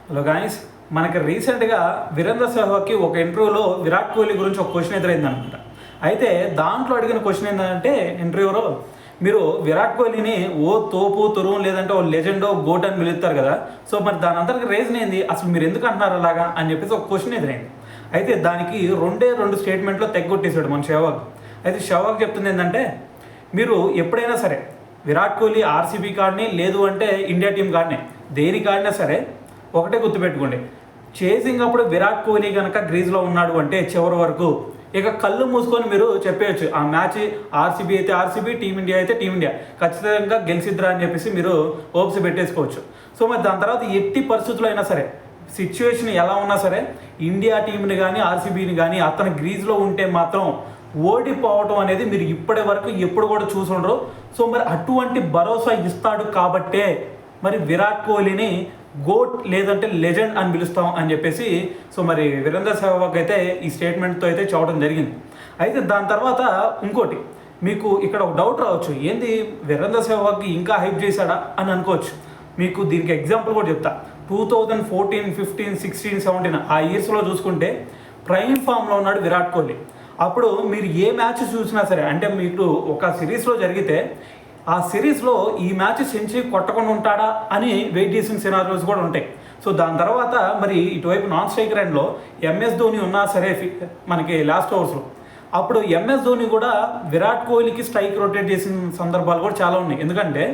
Hello guys, మనకి రీసెంట్గా వీరేంద్ర సెహ్వాగ్కి ఒక ఇంటర్వ్యూలో విరాట్ కోహ్లీ గురించి ఒక క్వశ్చన్ ఎదురైంది అనమాట. అయితే దాంట్లో అడిగిన క్వశ్చన్ ఏంటంటే ఇంటర్వ్యూలో మీరు విరాట్ కోహ్లీని ఓ తోపు తురువు లేదంటే ఓ లెజెండో గోట్ అని పిలుస్తారు కదా, సో మరి దాని అంతటికి రీజన్ ఏంది, అసలు మీరు ఎందుకు అంటున్నారు అలాగా అని చెప్పేసి ఒక క్వశ్చన్ ఎదురైంది. అయితే దానికి రెండు స్టేట్మెంట్లో తెగ్గొట్టేశాడు మన సెహ్వాగ్. అయితే సెహ్వాగ్ చెప్తుంది ఏంటంటే, మీరు ఎప్పుడైనా సరే విరాట్ కోహ్లీ ఆర్సీబీ కార్డ్ని లేదు అంటే ఇండియా టీం కార్డ్ని దేని కార్డినా సరే ఒకటే గుర్తుపెట్టుకోండి, చేసింగ్ అప్పుడు విరాట్ కోహ్లీ కనుక గ్రీజ్లో ఉన్నాడు అంటే చివరి వరకు ఇక కళ్ళు మూసుకొని మీరు చెప్పేయచ్చు ఆ మ్యాచ్ ఆర్సీబీ అయితే ఆర్సీబీ, టీమిండియా అయితే టీమిండియా ఖచ్చితంగా గెలిచిద్దిరా అని చెప్పేసి మీరు హోప్స్ పెట్టేసుకోవచ్చు. సో మరి దాని తర్వాత ఎట్టి పరిస్థితుల్లో అయినా సరే సిచ్యువేషన్ ఎలా ఉన్నా సరే ఇండియా టీంని కానీ ఆర్సీబీని కానీ అతను గ్రీజ్లో ఉంటే మాత్రం ఓడిపోవటం అనేది మీరు ఇప్పటి వరకు ఎప్పుడు కూడా చూసుండరు. సో మరి అటువంటి భరోసా ఇస్తాడు కాబట్టే మరి విరాట్ కోహ్లీని గోట్ లేదంటే లెజెండ్ అని పిలుస్తాం అని చెప్పేసి సో మరి వీరేంద్ర సెహ్వాగ్ అయితే ఈ స్టేట్మెంట్తో అయితే చూడడం జరిగింది. అయితే దాని తర్వాత ఇంకోటి మీకు ఇక్కడ ఒక డౌట్ రావచ్చు, ఏంది వీరేంద్ర సెహ్వాగ్కి ఇంకా హైప్ చేశాడా అని అనుకోవచ్చు. మీకు దీనికి ఎగ్జాంపుల్ కూడా చెప్తా. 2014, 15, 16, 17 ఆ ఇయర్స్లో చూసుకుంటే ప్రైమ్ ఫామ్లో ఉన్నాడు విరాట్ కోహ్లీ. అప్పుడు మీరు ఏ మ్యాచ్ చూసినా సరే, అంటే మీకు ఒక సిరీస్లో జరిగితే ఆ సిరీస్లో ఈ మ్యాచ్ సెంచరీ కొట్టకుండా ఉంటాడా అని వెయిట్ చేసిన సినారియోస్ కూడా ఉంటాయి. సో దాని తర్వాత మరి ఇటువైపు నాన్ స్ట్రైకర్ ఎండ్లో ఎంఎస్ ధోని ఉన్నా సరే మనకి లాస్ట్ ఓవర్స్లో అప్పుడు ఎంఎస్ ధోని కూడా విరాట్ కోహ్లీకి స్ట్రైక్ రొటేట్ చేసిన సందర్భాలు కూడా చాలా ఉన్నాయి. ఎందుకంటే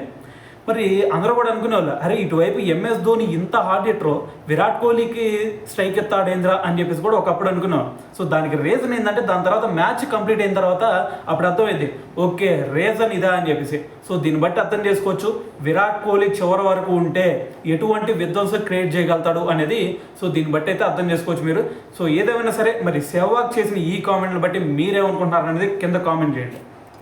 మరి అందరూ కూడా అనుకునే వాళ్ళు, అరే ఇటువైపు ఎంఎస్ ధోని ఇంత హార్డ్ హిట్టరో విరాట్ కోహ్లీకి స్ట్రైక్ ఎత్తాడేంద్రా అని చెప్పేసి కూడా ఒకప్పుడు అనుకున్నాం. సో దానికి రీజన్ ఏంటంటే దాని తర్వాత మ్యాచ్ కంప్లీట్ అయిన తర్వాత అప్పుడు అర్థమైంది, ఓకే రీజన్ ఇదా అని చెప్పేసి. సో దీన్ని బట్టి అర్థం చేసుకోవచ్చు విరాట్ కోహ్లీ చివరి వరకు ఉంటే ఎటువంటి విధ్వంసం క్రియేట్ చేయగలుగుతాడు అనేది. సో దీన్ని బట్టి అయితే అర్థం చేసుకోవచ్చు మీరు. సో ఏదేమైనా సరే మరి సెహ్వాగ్ చేసిన ఈ కామెంట్ని బట్టి మీరేమనుకుంటున్నారు అనేది కింద కామెంట్ చేయండి.